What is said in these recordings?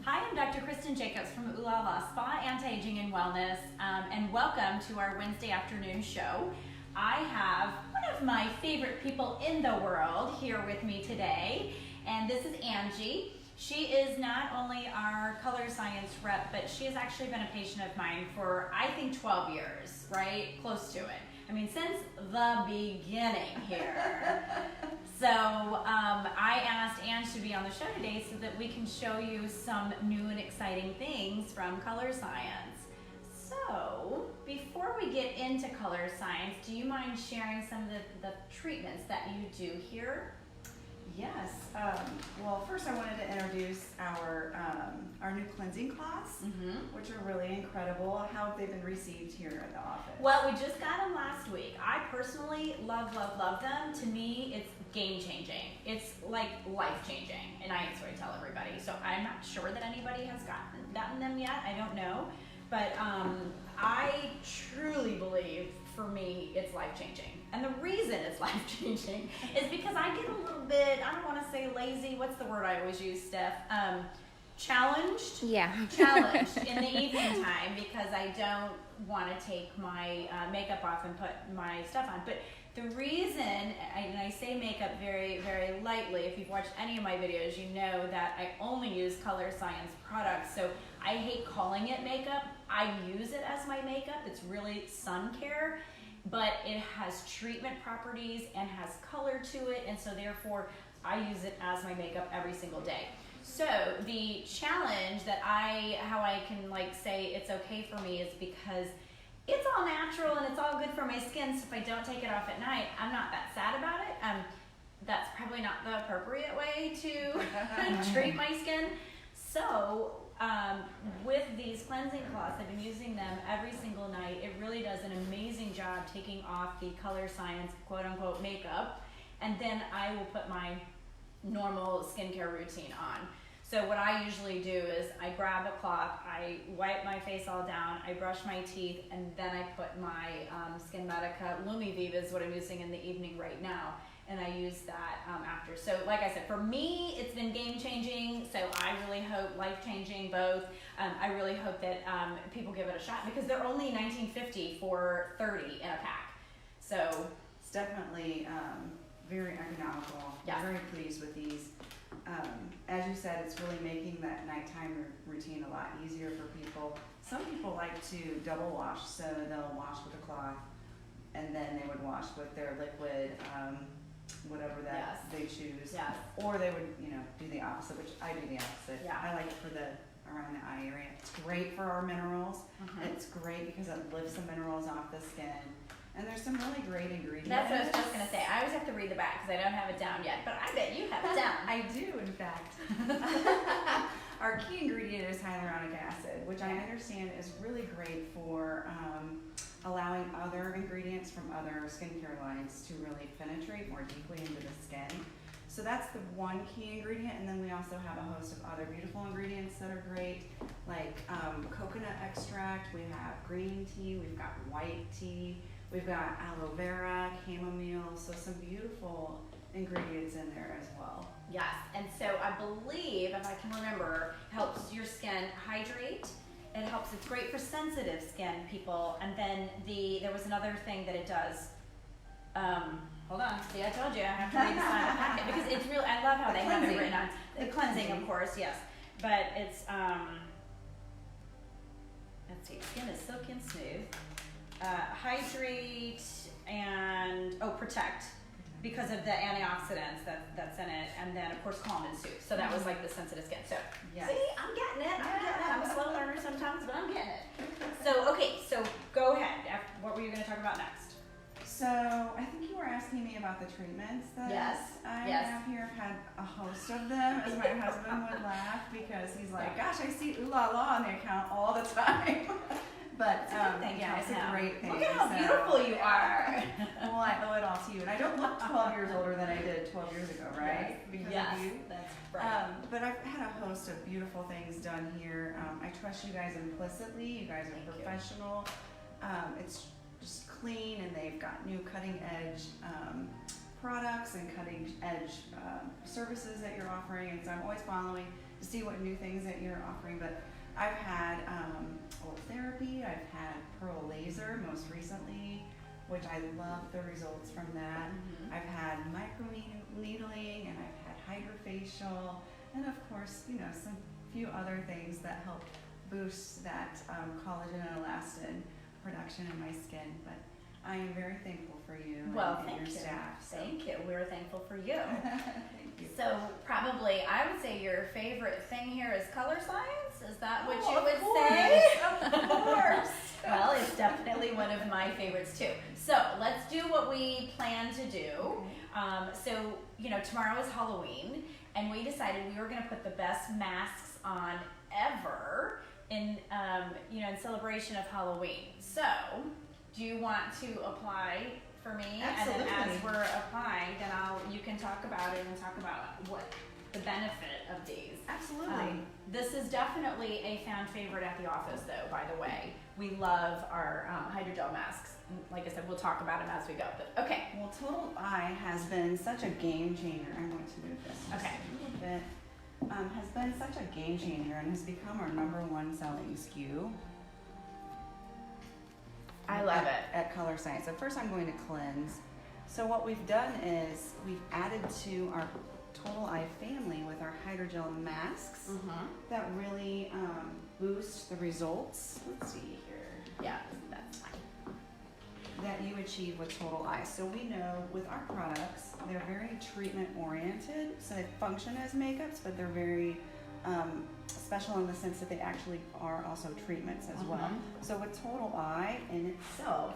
Hi, I'm Dr. Kristen Jacobs from Ooh La La Spa, Anti-Aging and Wellness, and welcome to our Wednesday afternoon show. I have one of my favorite people in the world here with me today, and this is Angie. She is not only our ColoreScience rep, but she has actually been a patient of mine for, I think, 12 years, right? Close to it. I mean, since the beginning here. So I asked Ange to be on the show today so that we can show you some new and exciting things from ColoreScience. So before we get into ColoreScience, do you mind sharing some of the treatments that you do here? Yes. Well, first I wanted to introduce our new cleansing cloths, which are really incredible. How have they been received here at the office? Well, we just got them last week. I personally love them. To me, it's game-changing. It's like life-changing, and I sort of tell everybody. So I'm not sure that anybody has gotten them yet. I don't know. But I truly believe, for me, it's life-changing. And the reason it's life-changing is because I get a little bit, I don't want to say lazy, what's the word I always use, Steph? Challenged? Yeah. Challenged in the evening time because I don't want to take my makeup off and put my stuff on. But the reason, and I say makeup very, very lightly, if you've watched any of my videos, you know that I only use ColoreScience products. So I hate calling it makeup. I use it as my makeup. It's really sun care, but it has treatment properties and has color to it, and so therefore I use it as my makeup every single day. So the challenge that how I can say it's okay for me is because it's all natural and it's all good for my skin, so if I don't take it off at night, I'm not that sad about it. That's probably not the appropriate way to treat my skin. So with these cleansing cloths, I've been using them every single night. It really does an amazing job taking off the ColoreScience quote-unquote makeup, and then I will put my normal skincare routine on. So what I usually do is I grab a cloth, I wipe my face all down, I brush my teeth, and then I put my Skin Medica Lumivive is what I'm using in the evening right now. And I use that after. So like I said, for me, it's been game-changing, so I really hope life-changing both. I really hope that people give it a shot because they're only $19.50 for 30 in a pack. So it's definitely very economical. Yeah. I'm very pleased with these. As you said, it's really making that nighttime routine a lot easier for people. Some people like to double wash, so they'll wash with a cloth and then they would wash with their liquid, whatever that they choose. Yes. Or they would, do the opposite, which I do the opposite. Yeah. I like it for around the eye area. It's great for our minerals. It's great because it lifts the minerals off the skin. And there's some really great ingredients. That's what I was just going to say. I always have to read the back because I don't have it down yet, but I bet you have it down. I do, in fact. Our key ingredient is hyaluronic acid, which I understand is really great for allowing other ingredients from other skincare lines to really penetrate more deeply into the skin. So that's the one key ingredient, and then we also have a host of other beautiful ingredients that are great, like coconut extract, we have green tea, we've got white tea, we've got aloe vera, chamomile, so some beautiful ingredients in there as well. Yes, and so I believe, if I can remember, helps your skin hydrate. It helps, it's great for sensitive skin people. And then there was another thing that it does. Hold on, see, I told you I have to read the side of the packet because it's really, I love how they have it written on. The cleansing, of course, yes. But it's, let's see, skin is silky and smooth. Hydrate and, protect because of the antioxidants that's in it, and then of course calm and soothe. So that was like the sensitive skin. So yes. See, I'm getting it. I'm a slow learner sometimes, but I'm getting it. So okay, so go ahead. What were you going to talk about next? So I think you were asking me about the treatments that I have here. I've had a host of them, as my husband would laugh because he's like, "Gosh, I see Ooh La La on the account all the time." But it's a great thing. Look at how beautiful you are. Well, I owe it all to you, and I don't look 12 years older than I did 12 years ago, right? Because of you. That's right. But I've had a host of beautiful things done here. I trust you guys implicitly. You guys are professional. It's just clean, and they've got new cutting edge products and cutting edge services that you're offering, and so I'm always following see what new things that you're offering. But I've had oil therapy, I've had pearl laser most recently, which I love the results from that. I've had micro needling, and I've had hydrofacial, and of course, some few other things that help boost that collagen and elastin production in my skin. But I am very thankful for you and your staff. So. Thank you. We're thankful for you. Thank you. So probably, I would say your favorite thing here is ColoreScience. Is that what you of would course, say? Of course. Well, it's definitely one of my favorites too. So let's do what we plan to do. So tomorrow is Halloween, and we decided we were going to put the best masks on ever in in celebration of Halloween. So do you want to apply for me? Absolutely. And then as we're applying, then you can talk about it and talk about what the benefit of these. Absolutely. This is definitely a fan favorite at the office, though, by the way. We love our hydrogel masks. Like I said, we'll talk about them as we go. But okay. Well, Total Eye has been such a game changer. I'm going to move this just a little bit. Has been such a game changer and has become our #1 selling SKU. I love it. At ColoreScience. So first I'm going to cleanse. So what we've done is we've added to our Total Eye family with our hydrogel masks that really boost the results. Let's see here. Yeah, that's fine. That you achieve with Total Eye. So we know with our products, they're very treatment oriented. So they function as makeups, but they're very special in the sense that they actually are also treatments as well. So with Total Eye in itself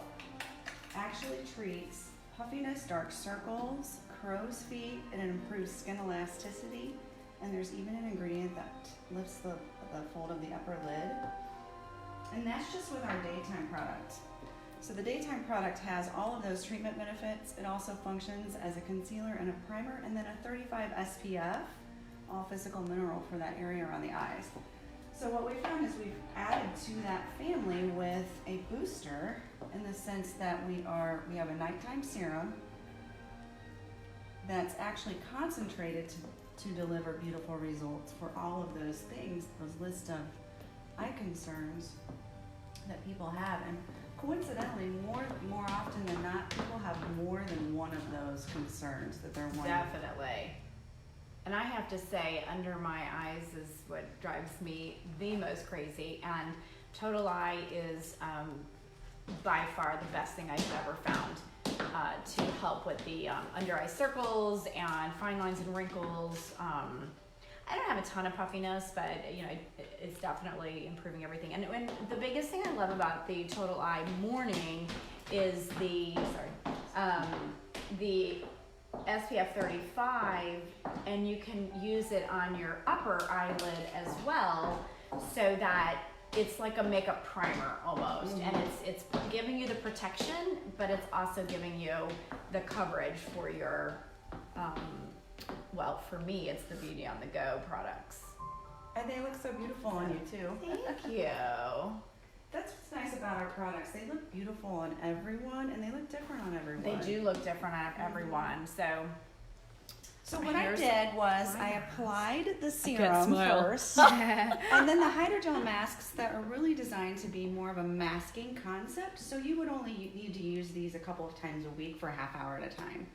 actually treats puffiness, dark circles, crow's feet, and it improves skin elasticity. And there's even an ingredient that lifts the fold of the upper lid. And that's just with our daytime product. So the daytime product has all of those treatment benefits. It also functions as a concealer and a primer, and then a 35 SPF, all physical mineral for that area around the eyes. So what we found is we've added to that family with a booster in the sense that we have a nighttime serum that's actually concentrated to deliver beautiful results for all of those things, those list of eye concerns that people have. And coincidentally, more often than not, people have more than one of those concerns that they're wanting. Definitely. And I have to say, under my eyes is what drives me the most crazy. And Total Eye is by far the best thing I've ever found to help with the under eye circles and fine lines and wrinkles. I don't have a ton of puffiness, but it's definitely improving everything. And the biggest thing I love about the Total Eye Morning is the SPF 35, and you can use it on your upper eyelid as well, so that it's like a makeup primer almost. And it's giving you the protection, but it's also giving you the coverage for your well, for me, it's the Beauty on the Go products. And they look so beautiful on you too. Thank you. That's what's nice about our products. They look beautiful on everyone, and they look different on everyone. They do look different on everyone. So what I did was I applied the serum smile. first, and then the hydrogel masks that are really designed to be more of a masking concept. So you would only need to use these a couple of times a week for a half hour at a time.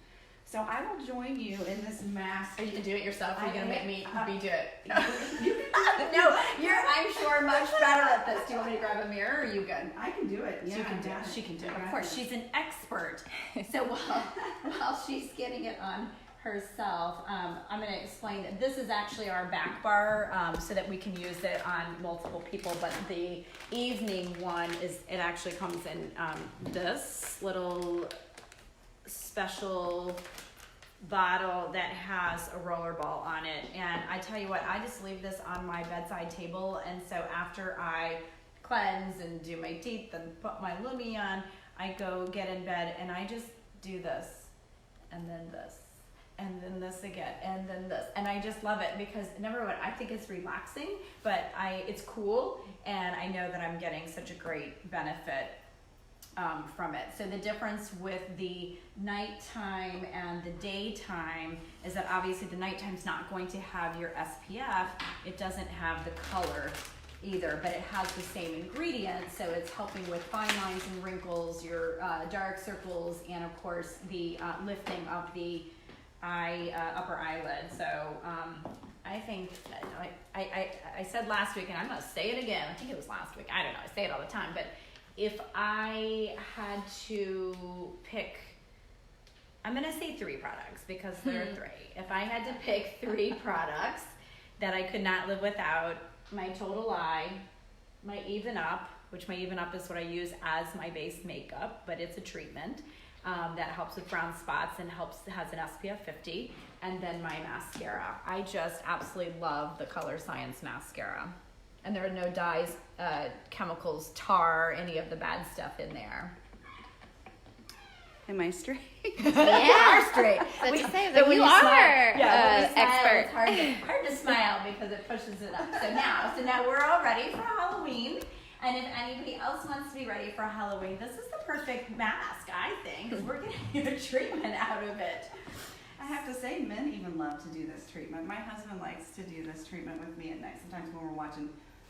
So I will join you in this mask. Are you gonna do it yourself? Or are you gonna make me do it? You can do it. No, you're, I'm sure, much better at this. Do you want me to grab a mirror, or are you good? I can do it. Yeah, She can do it. She can do it. Of course, she's an expert. So while she's getting it on herself, I'm going to explain that this is actually our back bar, so that we can use it on multiple people. But the evening one it actually comes in this little special bottle that has a roller ball on it. And I tell you what, I just leave this on my bedside table, and so after I cleanse and do my teeth and put my Lumi on, I go get in bed and I just do this, and then this, and then this again, and then this, and I just love it because number one, I think it's relaxing, but it's cool, and I know that I'm getting such a great benefit from it. So the difference with the nighttime and the daytime is that obviously the nighttime's not going to have your SPF. It doesn't have the color either, but it has the same ingredients, so it's helping with fine lines and wrinkles, your dark circles, and of course the lifting of the upper eyelid. So I think I said last week, and I'm gonna say it again. I think it was last week. I don't know. I say it all the time, but if I had to pick, I'm gonna say 3 products because there are 3. If I had to pick 3 products that I could not live without, my Total Eye, my Even Up, which my Even Up is what I use as my base makeup, but it's a treatment that helps with brown spots and has an SPF 50, and then my mascara. I just absolutely love the ColoreScience mascara. And there are no dyes, chemicals, tar, any of the bad stuff in there. Am I straight? Yeah, you are straight. So to say but that when you you are smile, expert. It's hard to smile because it pushes it up. So now we're all ready for Halloween. And if anybody else wants to be ready for Halloween, this is the perfect mask, I think, because we're getting you a treatment out of it. I have to say, men even love to do this treatment. My husband likes to do this treatment with me at night. Sometimes when we're watching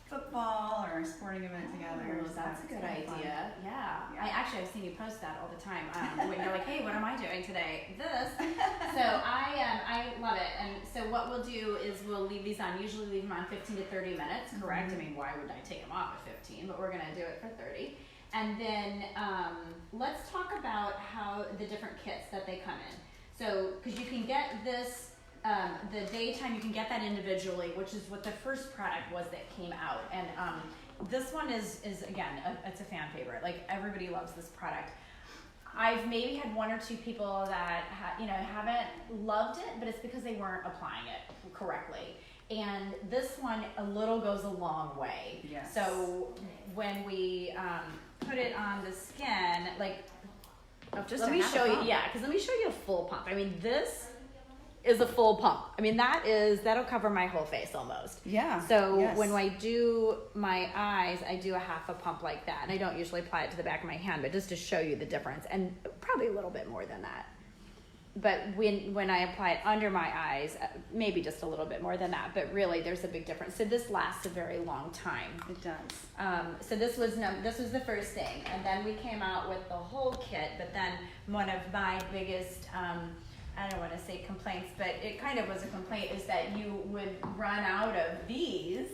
football or a sporting event together. Oh, that's a good idea. Yeah. Yeah. I've seen you post that all the time. When you're like, hey, what am I doing today? This. So I love it. And so what we'll do is we'll leave these on. Usually leave them on 15 to 30 minutes. Correct. I mean, why would I take them off at 15? But we're gonna do it for 30. And then let's talk about how the different kits that they come in. So, because you can get this. The daytime, you can get that individually, which is what the first product was that came out. And this one is again, it's a fan favorite. Like, everybody loves this product. I've maybe had 1 or 2 people that haven't loved it, but it's because they weren't applying it correctly. And this one, a little goes a long way. Yes. So when we put it on the skin, like, Just let me show you. Yeah, because let me show you a full pump. I mean, this is a full pump. I mean, that'll cover my whole face almost. Yeah. So yes. when I do my eyes, I do a half a pump like that. And I don't usually apply it to the back of my hand, but just to show you the difference, and probably a little bit more than that. But when I apply it under my eyes, maybe just a little bit more than that, but really there's a big difference. So this lasts a very long time. It does. So this was the first thing, and then we came out with the whole kit. But then one of my biggest I don't want to say complaints, but it kind of was a complaint, is that you would run out of these,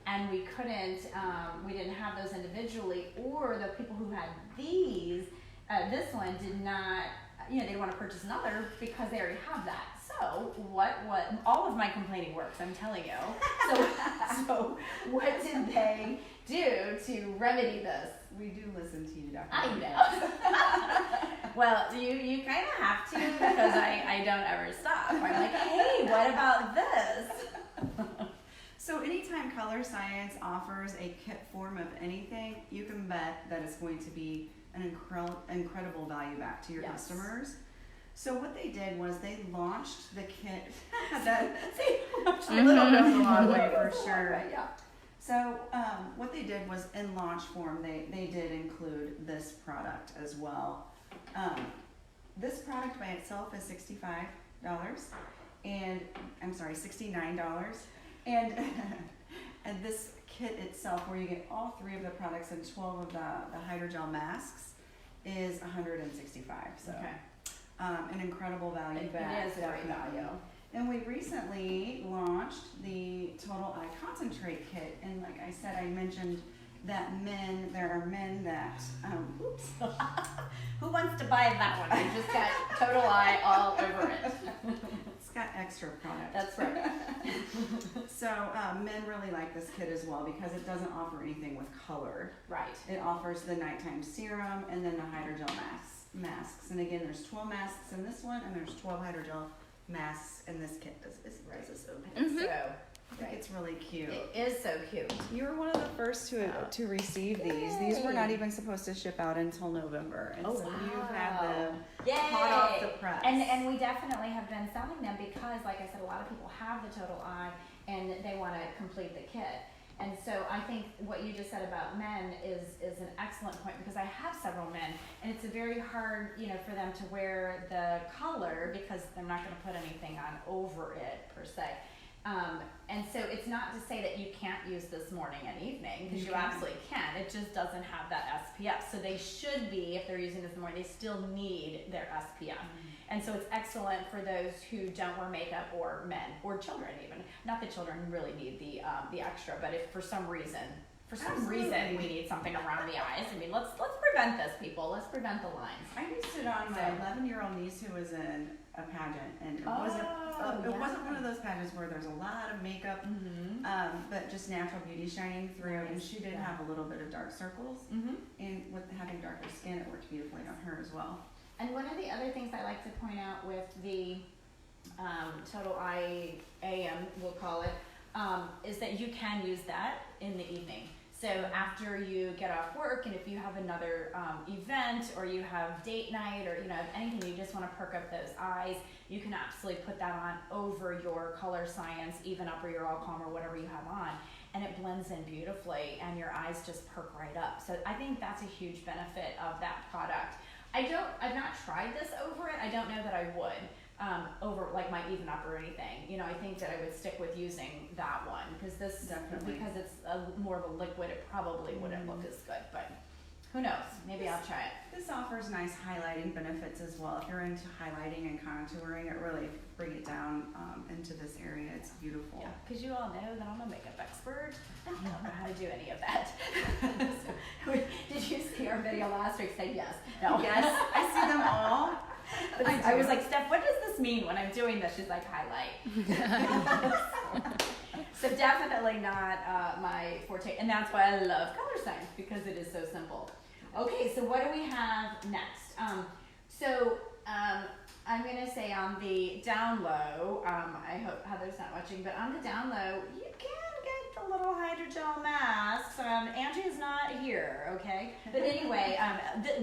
and we didn't have those individually, or the people who had these, this one did not, they didn't want to purchase another because they already have that. So what all of my complaining works, I'm telling you. So what did they do to remedy this? We do listen to you, Dr. I know. Well, you kind of have to, because I don't ever stop. I'm like, hey, what about this? So anytime ColoreScience offers a kit form of anything, you can bet that it's going to be an incredible value back to your customers. So what they did was they launched the kit. A little goes a long way for sure. Yeah. So what they did was, in launch form, they did include this product as well. This product by itself is $69, and and this kit itself, where you get all 3 of the products and 12 of the hydrogel masks, is $165. So Okay. An incredible value. It back, is a great definitely. value. And we recently launched the Total Eye Concentrate Kit, and like I said, I mentioned that there are men that, oops. Who wants to buy that one? I just got Total Eye all over it. It's got extra product. That's right. So men really like this kit as well, because it doesn't offer anything with color. Right. It offers the nighttime serum and then the hydrogel masks. And again, there's 12 masks in this one, and there's 12 hydrogel masks in this kit. Does this open? So, I think it's really cute. it is so cute. You were one of the first to receive these. These were not even supposed to ship out until November, and so you've had them hot off the press. And we definitely have been selling them because, like I said, a lot of people have the Total Eye and they want to complete the kit. And so I think what you just said about men is an excellent point, because I have several men, and it's a very hard, for them to wear the color because they're not going to put anything on over it per se. And so it's not to say that you can't use this morning and evening, because you absolutely can. It just doesn't have that SPF. So they should be, if they're using this in the morning, they still need their SPF. And so it's excellent for those who don't wear makeup, or men, or children even. Not that children really need the extra, but if for some reason we need something around the eyes. I mean, let's prevent this, people. Let's prevent the lines. I used it on my 11-year-old niece who was in a pageant, and it wasn't one of those pageants where there's a lot of makeup, but just natural beauty shining through. And she did have a little bit of dark circles, and with having darker skin, it worked beautifully on her as well. And one of the other things I like to point out with the Total Eye AM, we'll call it, is that you can use that in the evening. So after you get off work, and if you have another event, or you have date night, or anything, you just want to perk up those eyes, you can absolutely put that on over your ColoreScience Even Up or your All Calm or whatever you have on, and it blends in beautifully, and your eyes just perk right up. So I think that's a huge benefit of that product. I've not tried this over it. I don't know that I would. Over like my Even Up or anything. I think that I would stick with using that one, because it's more of a liquid, it probably wouldn't look as good, but who knows? Maybe I'll try it. This offers nice highlighting benefits as well. If you're into highlighting and contouring, it really brings it down into this area. It's beautiful. Yeah, because you all know that I'm a makeup expert. I don't know how to do any of that. So, did you see our video last week? Say yes. No. Yes, I see them all. I was like, Steph, what does this mean when I'm doing this? She's like, highlight. So definitely not my forte, and that's why I love ColoreScience, because it is so simple. Okay, so what do we have next? I'm going to say on the down low, I hope Heather's not watching, but on the down low, you can get the little hydrogel masks. Angie is not here, okay? But anyway,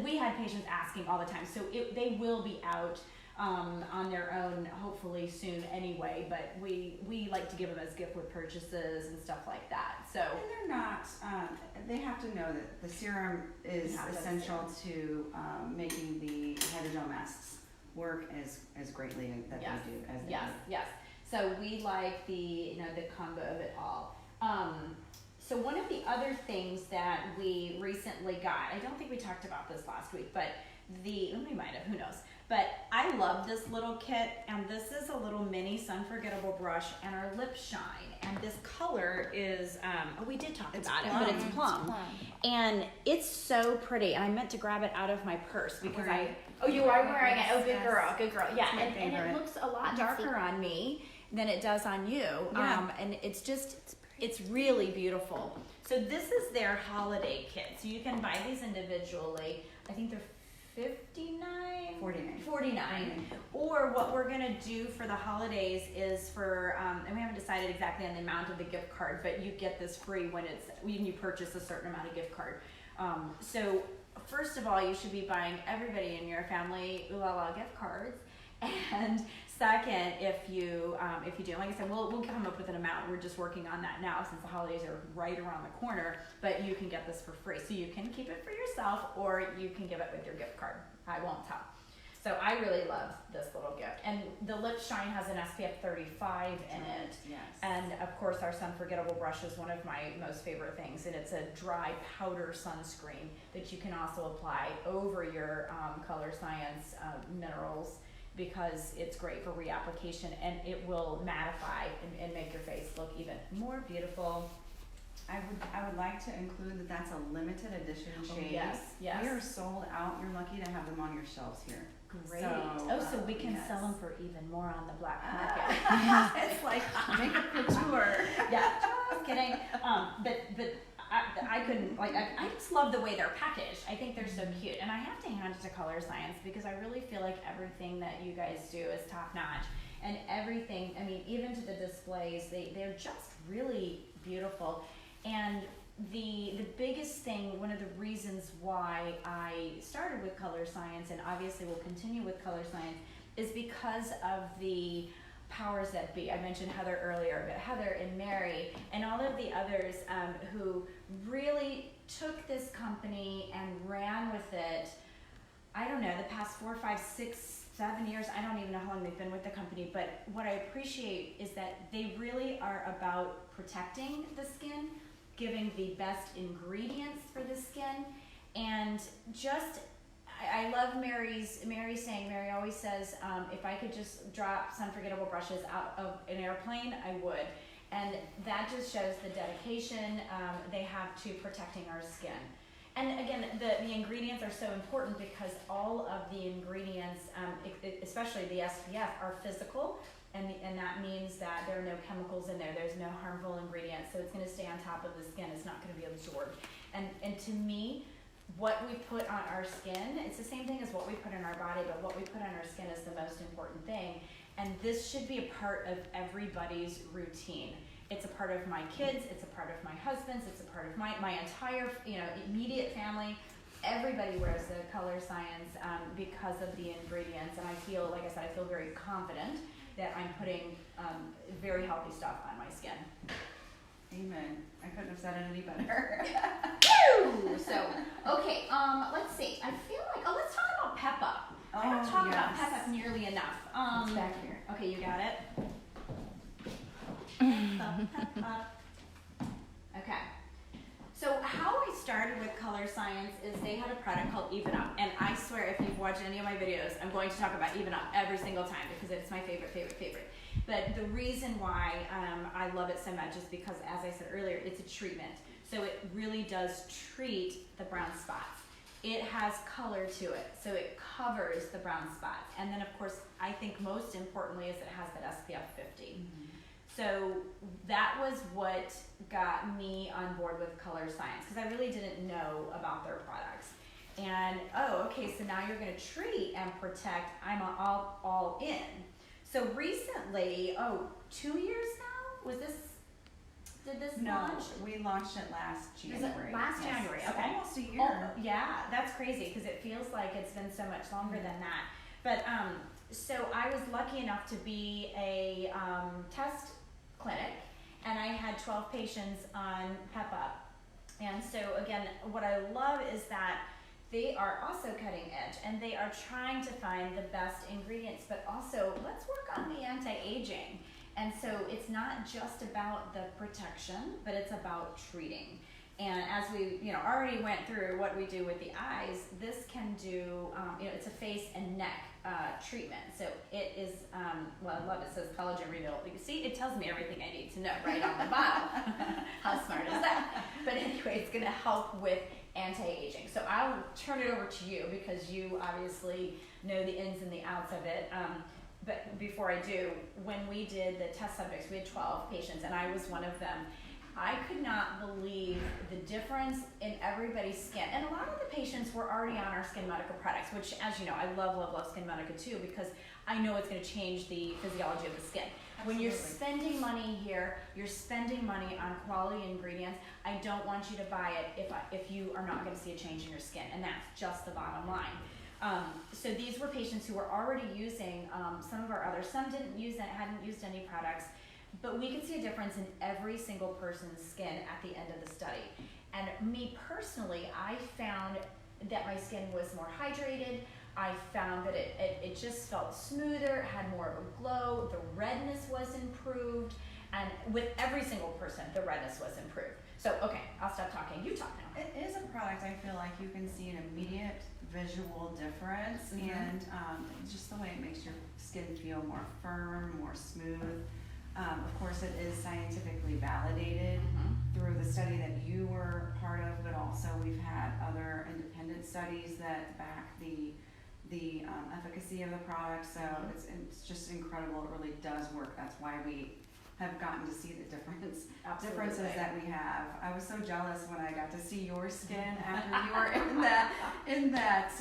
we had patients asking all the time, so they will be out on their own hopefully soon anyway, but we like to give them as gift with purchases and stuff like that. So, and they're not, they have to know that the serum is essential to making the hydrogel masks work as greatly that they do as they do. Yes. So we like the combo of it all. So one of the other things that we recently got, I don't think we talked about this last week, but we might have, who knows. But I love this little kit, and this is a little mini Sunforgettable brush and our lip shine. And this color is, we did talk about it, but it's plum. And it's so pretty, and I meant to grab it out of my purse because you are wearing it. Oh, good girl. Yeah, and it looks a lot darker on me than it does on you. Yeah. And it's really beautiful. So this is their holiday kit. So you can buy these individually. I think they're $49. Or what we're gonna do for the holidays is for, and we haven't decided exactly on the amount of the gift card, but you get this free when you purchase a certain amount of gift card. So first of all, you should be buying everybody in your family Ooh La La gift cards. And second, if you do, like I said, we'll come up with an amount. We're just working on that now since the holidays are right around the corner. But you can get this for free, so you can keep it for yourself, or you can give it with your gift card. I won't tell. So I really love this little gift. And the lip shine has an SPF 35 in it. Yes. And of course, our Sunforgettable brush is one of my most favorite things, and it's a dry powder sunscreen that you can also apply over your ColoreScience minerals, because it's great for reapplication, and it will mattify and make your face look even more beautiful. I would like to include that that's a limited edition shade. Yes. We are sold out. You're lucky to have them on your shelves here. Great. So we can sell them for even more on the black market. It's like makeup couture. Yeah, just kidding. But I couldn't, I just love the way they're packaged. I think they're so cute. And I have to hand it to ColoreScience, because I really feel like everything that you guys do is top notch. And everything, even to the displays, they're just really beautiful. And the biggest thing, one of the reasons why I started with ColoreScience, and obviously will continue with ColoreScience, is because of the powers that be. I mentioned Heather earlier, but Heather and Mary and all of the others who really took this company and ran with it. I don't know, the past 4, 5, 6, 7 years, I don't even know how long they've been with the company, but what I appreciate is that they really are about protecting the skin, giving the best ingredients for the skin, and just, I love Mary saying, Mary always says, if I could just drop some forgettable brushes out of an airplane, I would. And that just shows the dedication they have to protecting our skin. And again, the ingredients are so important because all of the ingredients, especially the SPF, are physical, and that means that there are no chemicals in there. There's no harmful ingredients, so it's going to stay on top of the skin. It's not going to be absorbed. And to me, what we put on our skin, it's the same thing as what we put in our body, but what we put on our skin is the most important thing. And this should be a part of everybody's routine. It's a part of my kids, it's a part of my husband's, it's a part of my entire, immediate family. Everybody wears the ColoreScience because of the ingredients, and I feel, like I said, I feel very confident that I'm putting very healthy stuff on my skin. Amen. I couldn't have said it any better. Woo! So, okay, let's see. I feel like, let's talk about Pep Up. I don't talk about Pep Up nearly enough. It's back here. Okay, you got it? Pep Up. Okay. So how I started with ColoreScience is they had a product called Even Up, and I swear if you've watched any of my videos, I'm going to talk about Even Up every single time because it's my favorite. But the reason why I love it so much is because, as I said earlier, it's a treatment. So it really does treat the brown spots. It has color to it, so it covers the brown spots. And then, of course, I think most importantly is it has that SPF 50. Mm-hmm. So that was what got me on board with ColoreScience, because I really didn't know about their products. And, okay, so now you're going to treat and protect. I'm all in. So recently, 2 years now? Did this launch? We launched it last January. Last January, okay. Almost a year. Oh, yeah, that's crazy because it feels like it's been so much longer than that. But so I was lucky enough to be a test clinic, and I had 12 patients on Pep Up. And so again, what I love is that they are also cutting edge, and they are trying to find the best ingredients, but also let's work on the anti-aging. And so it's not just about the protection, but it's about treating. And as we already went through what we do with the eyes, this can do, it's a face and neck treatment. So it is, well, I love it says collagen renewal. You see, it tells me everything I need to know right on the bottom. How smart is that? But anyway, it's going to help with anti-aging. So I'll turn it over to you because you obviously know the ins and the outs of it. But before I do, when we did the test subjects, we had 12 patients, and I was one of them. I could not believe the difference in everybody's skin. And a lot of the patients were already on our Skin Medica products, which, as you know, I love Skin Medica too, because I know it's going to change the physiology of the skin. Absolutely. When you're spending money here, you're spending money on quality ingredients. I don't want you to buy it if you are not going to see a change in your skin, and that's just the bottom line. So these were patients who were already using some of our others. Some hadn't used any products. But we could see a difference in every single person's skin at the end of the study. And me personally, I found that my skin was more hydrated. I found that it just felt smoother, had more of a glow. The redness was improved. And with every single person, the redness was improved. So, okay, I'll stop talking. You talk now. It is a product I feel like you can see an immediate visual difference. Mm-hmm. And just the way it makes your skin feel more firm, more smooth. Of course, it is scientifically validated through the study that you were part of, but also we've had other independent studies that back the efficacy of the product. So it's just incredible. It really does work. That's why we have gotten to see the differences that we have. I was so jealous when I got to see your skin after you were in that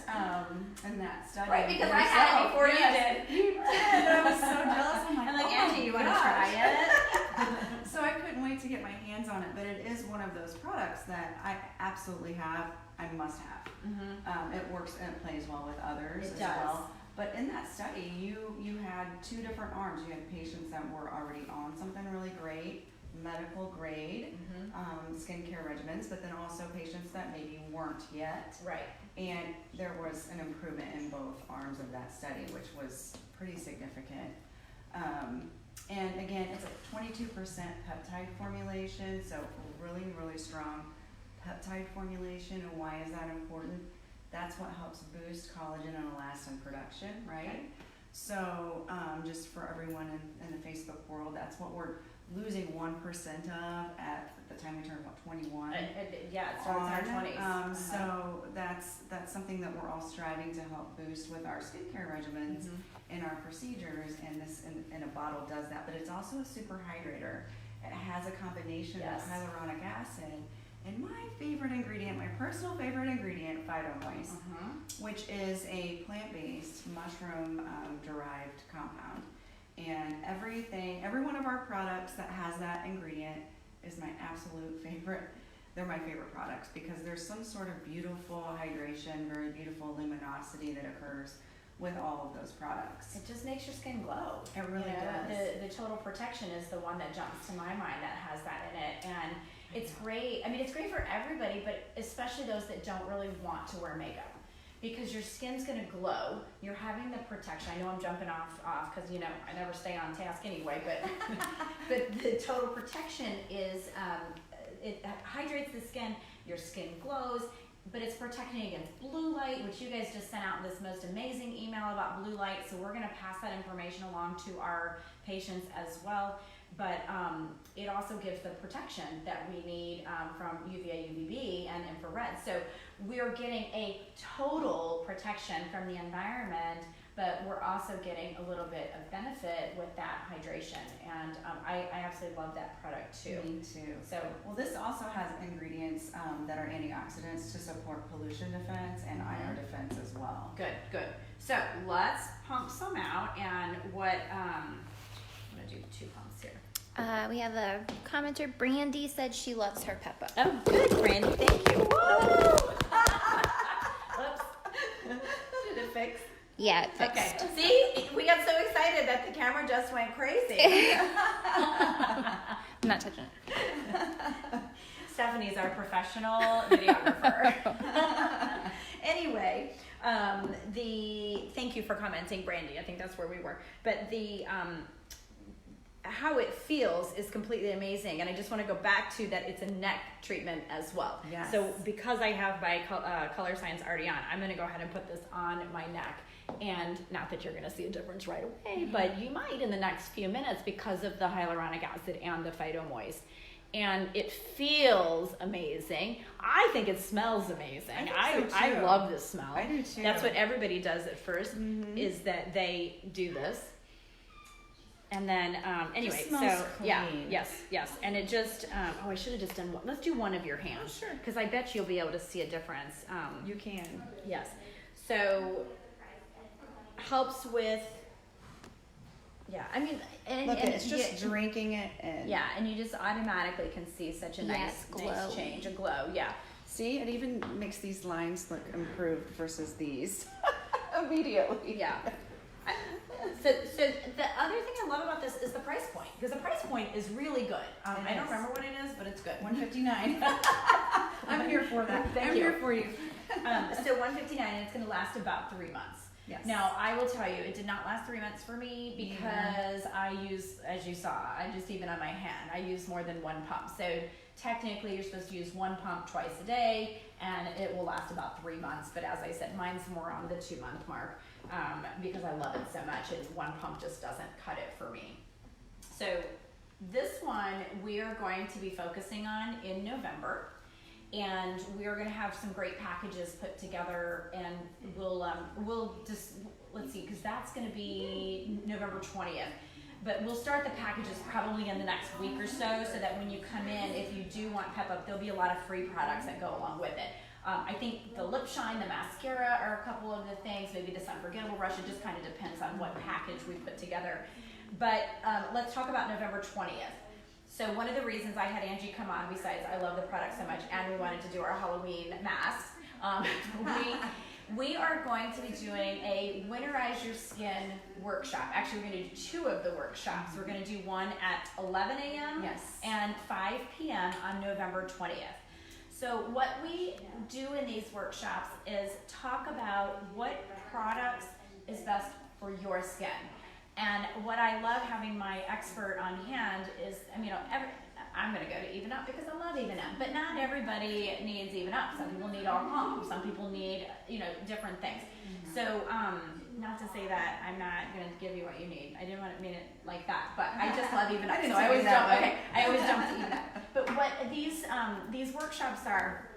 study. Right, because I had it before you did. You did. I was so jealous. I'm like, Angie, you want to try it? So I couldn't wait to get my hands on it, but it is one of those products that I absolutely have. I must have. Mm-hmm. It works and it plays well with others as well. But in that study, you had two different arms. You had patients that were already on something really great, medical grade skincare regimens, but then also patients that maybe weren't yet. Right. And there was an improvement in both arms of that study, which was pretty significant. And again, it's a 22% peptide formulation, so really, really strong peptide formulation. And why is that important? That's what helps boost collagen and elastin production, right? Okay. So just for everyone in the Facebook world, that's what we're losing 1% of at the time we turn about 21. Yeah, it starts in our 20s. So that's something that we're all striving to help boost with our skincare regimens and our procedures, and this in a bottle does that. But it's also a super hydrator. It has a combination of hyaluronic acid and my favorite ingredient, my personal favorite ingredient, Phytomoist, which is a plant-based mushroom derived compound. And every one of our products that has that ingredient is my absolute favorite. They're my favorite products because there's some sort of beautiful hydration, very beautiful luminosity that occurs with all of those products. It just makes your skin glow. It really does. The total protection is the one that jumps to my mind that has that in it. And it's great. I mean, it's great for everybody, but especially those that don't really want to wear makeup. Because your skin's gonna glow, you're having the protection. I know I'm jumping off because I never stay on task anyway, but but the total protection is it hydrates the skin, your skin glows, but it's protecting against blue light, which you guys just sent out this most amazing email about blue light. So we're gonna pass that information along to our patients as well. But it also gives the protection that we need from UVA, UVB, and infrared. So we're getting a total protection from the environment, but we're also getting a little bit of benefit with that hydration. And I absolutely love that product too. Me too. So, well, this also has ingredients that are antioxidants to support pollution defense and iron defense as well. Good, good. So let's pump some out. And what, I'm gonna do 2 pumps here. We have a commenter, Brandy, said she loves her Peppa. Oh, good, Brandy. Thank you. Whoa! Oops. Did it fix? Yeah, it fixed. Okay. See, we got so excited that the camera just went crazy. I'm not touching it. Stephanie's our professional videographer. Anyway, thank you for commenting, Brandy. I think that's where we were. But how it feels is completely amazing, and I just want to go back to that it's a neck treatment as well. Yes. So because I have my ColoreScience already on, I'm going to go ahead and put this on my neck, and not that you're going to see a difference right away, but you might in the next few minutes because of the hyaluronic acid and the Phytomoist. And it feels amazing. I think it smells amazing. I love this smell. I do too. That's what everybody does at first, is that they do this. And then, anyway, Just smells so clean. yeah, yes. And it just, I should have just done one. Let's do one of your hands. Oh, sure. Because I bet you'll be able to see a difference. You can. Yes. So, helps with, yeah, I mean, and it's just drinking it in. Yeah, and you just automatically can see such a nice change, a glow, yeah. See, it even makes these lines look improved versus these immediately. Yeah. So the other thing I love about this is the price point, because the price point is really good. I don't remember what it is, but it's good. $159. I'm here for that. I'm here for you. So $159, and it's going to last about 3 months. Yes. Now, I will tell you, it did not last 3 months for me because I use, as you saw, I just even on my hand, I use more than 1 pump. So technically, you're supposed to use 1 pump twice a day, and it will last about 3 months. But as I said, mine's more on the 2-month mark because I love it so much, and 1 pump just doesn't cut it for me. So this one we are going to be focusing on in November. And we are going to have some great packages put together, and we'll just, let's see, because that's going to be November 20th. But we'll start the packages probably in the next week or so that when you come in, if you do want Pep Up, there'll be a lot of free products that go along with it. I think the lip shine, the mascara are a couple of the things, maybe this unforgettable brush. It just kind of depends on what package we put together. But let's talk about November 20th. So one of the reasons I had Angie come on, besides I love the product so much, and we wanted to do our Halloween masks, We are going to be doing a Winterize Your Skin workshop. Actually, we're going to do 2 of the workshops. We're going to do one at 11 a.m. Yes. and 5 p.m. on November 20th. So what we do in these workshops is talk about what products is best for your skin. And what I love having my expert on hand is, I'm going to go to Even Up because I love Even Up, but not everybody needs Even Up. Some people need All Calm. Some people need, different things. So, not to say that I'm not going to give you what you need. I didn't want to mean it like that, but I just love Even Up. So I always jump. Okay, I always jump to Even Up. But what these workshops are,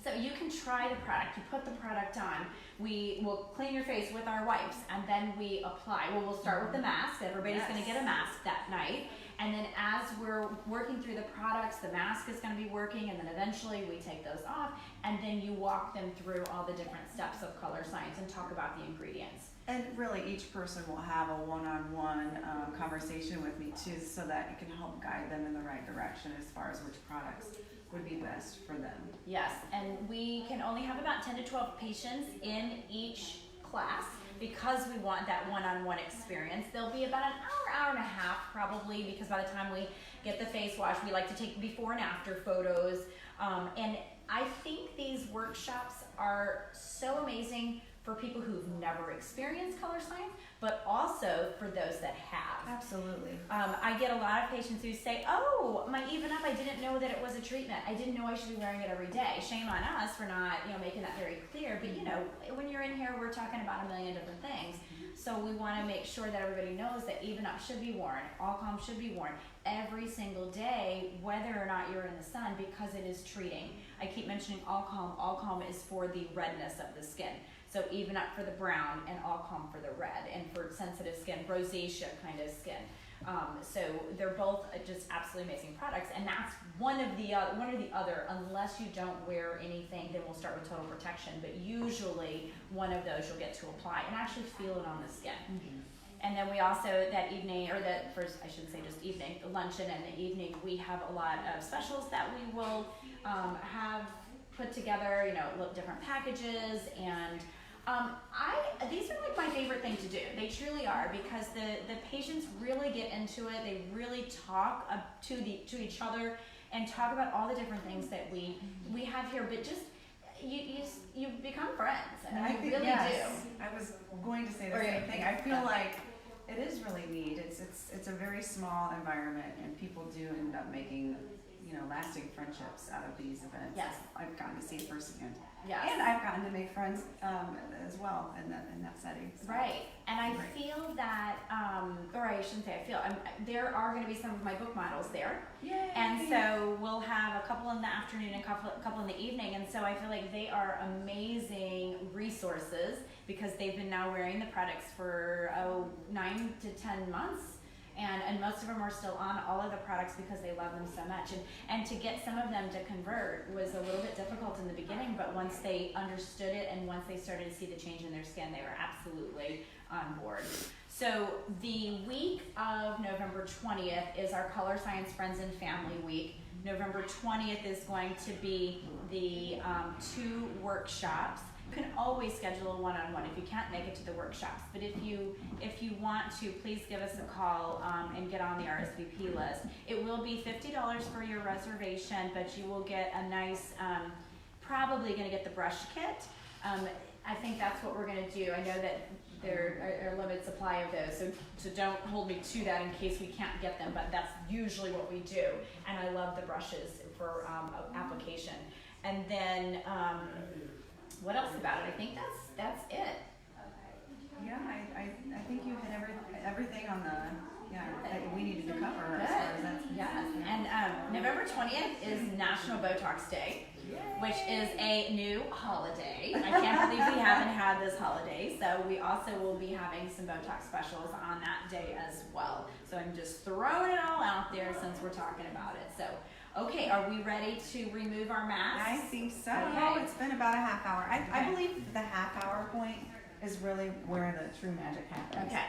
so you can try the product. You put the product on. We will clean your face with our wipes, and then we apply. Well, we'll start with the mask. Everybody's going to get a mask that night. And then as we're working through the products, the mask is going to be working, and then eventually we take those off, and then you walk them through all the different steps of ColoreScience and talk about the ingredients. And really, each person will have a one-on-one conversation with me too, so that it can help guide them in the right direction as far as which products would be best for them. Yes, and we can only have about 10 to 12 patients in each class because we want that one-on-one experience. There'll be about an hour and a half probably, because by the time we get the face wash, we like to take before and after photos. And I think these workshops are so amazing for people who've never experienced ColoreScience, but also for those that have. Absolutely. I get a lot of patients who say, oh, my Even Up, I didn't know that it was a treatment. I didn't know I should be wearing it every day. Shame on us for not, making that very clear. But, when you're in here, we're talking about a million different things. So we want to make sure that everybody knows that Even Up should be worn, All Calm should be worn every single day, whether or not you're in the sun, because it is treating. I keep mentioning All Calm. All Calm is for the redness of the skin. So Even Up for the brown and All Calm for the red, and for sensitive skin, rosacea kind of skin. So they're both just absolutely amazing products, and that's one or the other. Unless you don't wear anything, then we'll start with total protection. But usually one of those you'll get to apply and actually feel it on the skin. Mm-hmm. And then we also, that evening, or that first, I shouldn't say just evening, the luncheon and the evening, we have a lot of specials that we will have put together, different packages, and these are like my favorite thing to do. They truly are, because the patients really get into it. They really talk to each other and talk about all the different things that we have here. But just you become friends, and I really do. I was going to say the same thing. I feel like it is really neat. It's a very small environment, and people do end up making lasting friendships out of these events. Yes, I've gotten to see it firsthand. Yes. And I've gotten to make friends as well in that setting. So. Right. And I feel that, or I shouldn't say I feel, there are going to be some of my book models there. Yay. And so we'll have a couple in the afternoon and a couple in the evening. And so I feel like they are amazing resources, because they've been now wearing the products for 9 to 10 months. And most of them are still on all of the products because they love them so much. And to get some of them to convert was a little bit difficult in the beginning, but once they understood it and once they started to see the change in their skin, they were absolutely on board. So the week of November 20th is our ColoreScience Friends and Family Week. November 20th is going to be the 2 workshops. You can always schedule a one-on-one if you can't make it to the workshops. But if you want to, please give us a call and get on the RSVP list. It will be $50 for your reservation, but you will get a nice, probably going to get the brush kit. I think that's what we're going to do. I know that there are a limited supply of those, so don't hold me to that in case we can't get them, but that's usually what we do. And I love the brushes for application. And then, what else about it? I think that's it. Yeah, I think you hit everything on that we needed to cover. Good. As far as that's Yes. And November 20th is National Botox Day, which is a new holiday. I can't believe we haven't had this holiday. So we also will be having some Botox specials on that day as well. So I'm just throwing it all out there since we're talking about it. So. Okay, are we ready to remove our masks? I think so. Okay. It's been about a half hour. I believe the half hour point is really where the true magic happens. Okay.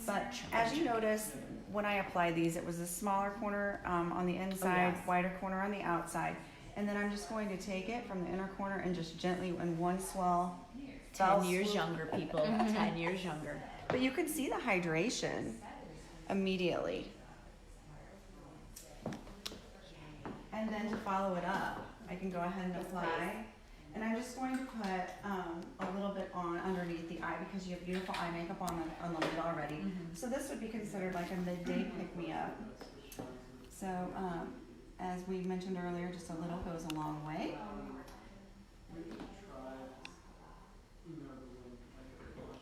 But as you notice, when I applied these, it was a smaller corner on the inside, wider corner on the outside. And then I'm just going to take it from the inner corner and just gently in one swell. 10 years younger, people. 10 years younger. But you can see the hydration immediately. And then to follow it up, I can go ahead and apply. And I'm just going to put a little bit on underneath the eye because you have beautiful eye makeup on the lid already. So this would be considered like a midday pick-me-up. So as we mentioned earlier, just a little goes a long way.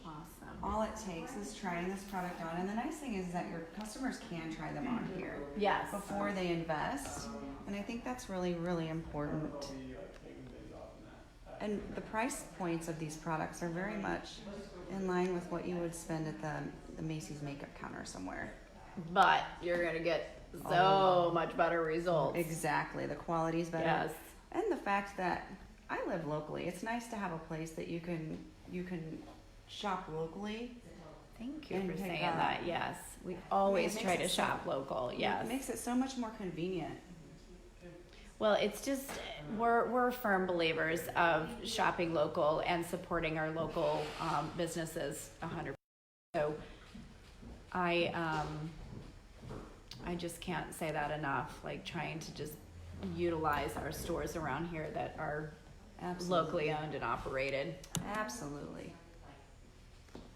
Awesome. All it takes is trying this product on. And the nice thing is that your customers can try them on here Yes. before they invest. And I think that's really, really important. And the price points of these products are very much in line with what you would spend at the Macy's makeup counter somewhere. But you're going to get so much better results. Exactly. The quality is better. Yes. And the fact that I live locally, it's nice to have a place that you can shop locally. Thank you And for pick saying up. that. Yes. We always Yeah, it try makes to it so- shop local. Yes. It makes it so much more convenient. Well, it's just we're firm believers of shopping local and supporting our local businesses 100%. So I just can't say that enough. Like trying to just utilize our stores around here that are locally owned and operated. Absolutely.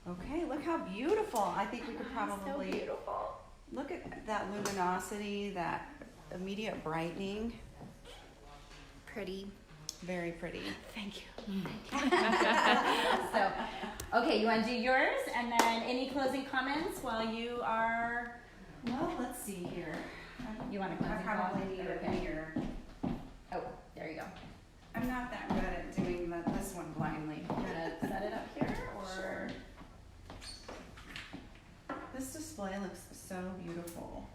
Okay, look how beautiful. I think we could probably So beautiful. look at that luminosity, that immediate brightening. Pretty. Very pretty. Thank you. So, okay, you want to do yours, and then any closing comments while you are. Well, let's see here. You want to I close probably need a Okay. mirror. Oh, there you go. I'm not that good at doing this one blindly. You want to set it up here, or This display looks so beautiful.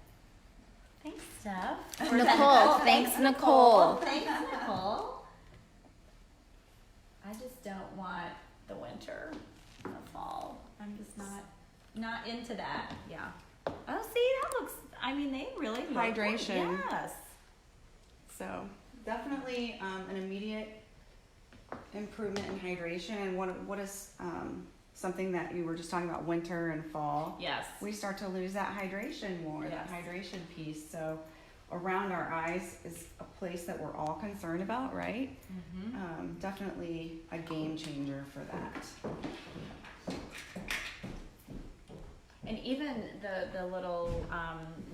thanks, Steph. Nicole. Thanks, Nicole. Thanks, Nicole. I just don't want the winter, the fall. I'm just not into that. Yeah. Oh, see, that looks. I mean, they really look Hydration. Yes. So definitely an immediate improvement in hydration. And what is something that you were just talking about, winter and fall? Yes. We start to lose that hydration more, that Yes. hydration piece. So around our eyes is a place that we're all concerned about, right? Mm-hmm. Definitely a game changer for that. And even the little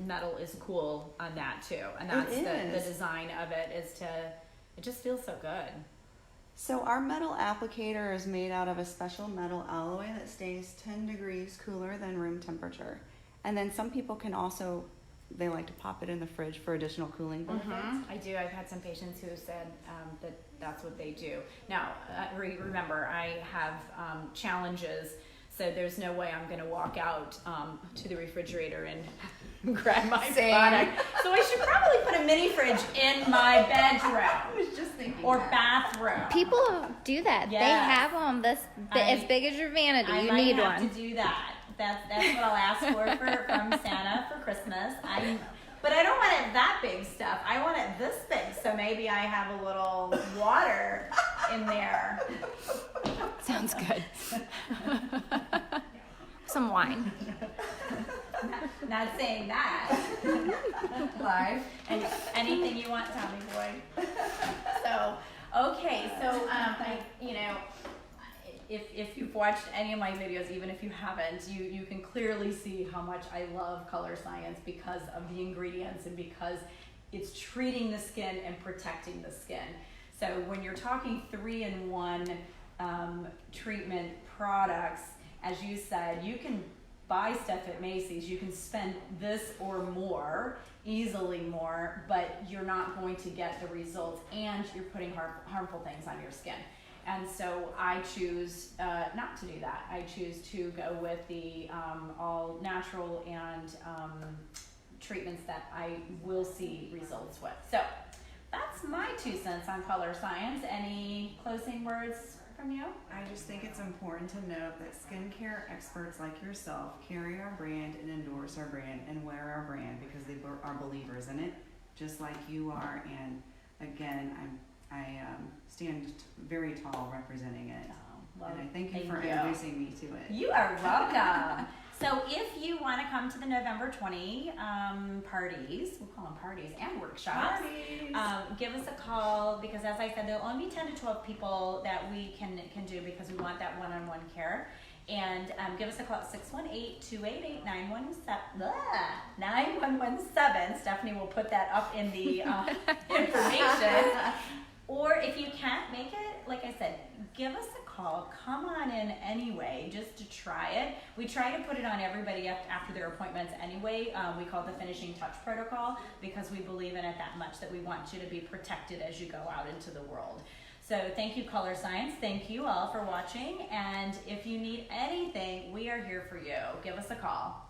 metal is cool on that too, and that's the design of it is it just feels so good. So our metal applicator is made out of a special metal alloy that stays 10 degrees cooler than room temperature. And then some people can also, they like to pop it in the fridge for additional cooling benefits. I do. I've had some patients who said that's what they do. Now, remember, I have challenges. So there's no way I'm going to walk out to the refrigerator and grab my product. So I should probably put a mini fridge in my bedroom. I was just thinking or that. bathroom. People do that. Yes. They have them as big as your vanity. I You might need have one. to do that. That's what I'll ask from Santa for Christmas. But I don't want it that big stuff. I want it this big. So maybe I have a little water in there. Sounds good. Some wine. Not saying that. Live. And anything you want, Tommy boy. So, okay. So, if you've watched any of my videos, even if you haven't, you can clearly see how much I love ColoreScience because of the ingredients and because it's treating the skin and protecting the skin. So when you're talking 3-in-1 treatment products, as you said, you can buy stuff at Macy's. You can spend this or more, easily more, but you're not going to get the results, and you're putting harmful things on your skin. And so I choose not to do that. I choose to go with the all natural and treatments that I will see results with. So that's my 2 cents on ColoreScience. Any closing words from you? I just think it's important to note that skincare experts like yourself carry our brand and endorse our brand and wear our brand because they are believers in it, just like you are. And again, I stand very tall representing it. Oh, well, and I thank you for introducing me to it. You are welcome. So if you want to come to the November 20 parties, we'll call them parties and workshops, give us a call, because as I said, there'll only be 10 to 12 people that we can do, because we want that one-on-one care. And give us a call at 618-288-9117. Stephanie will put that up in the information. Or if you can't make it, like I said, give us a call. Come on in anyway, just to try it. We try to put it on everybody after their appointments anyway. We call it the finishing touch protocol, because we believe in it that much, that we want you to be protected as you go out into the world. So thank you, ColoreScience. Thank you all for watching. And if you need anything, we are here for you. Give us a call.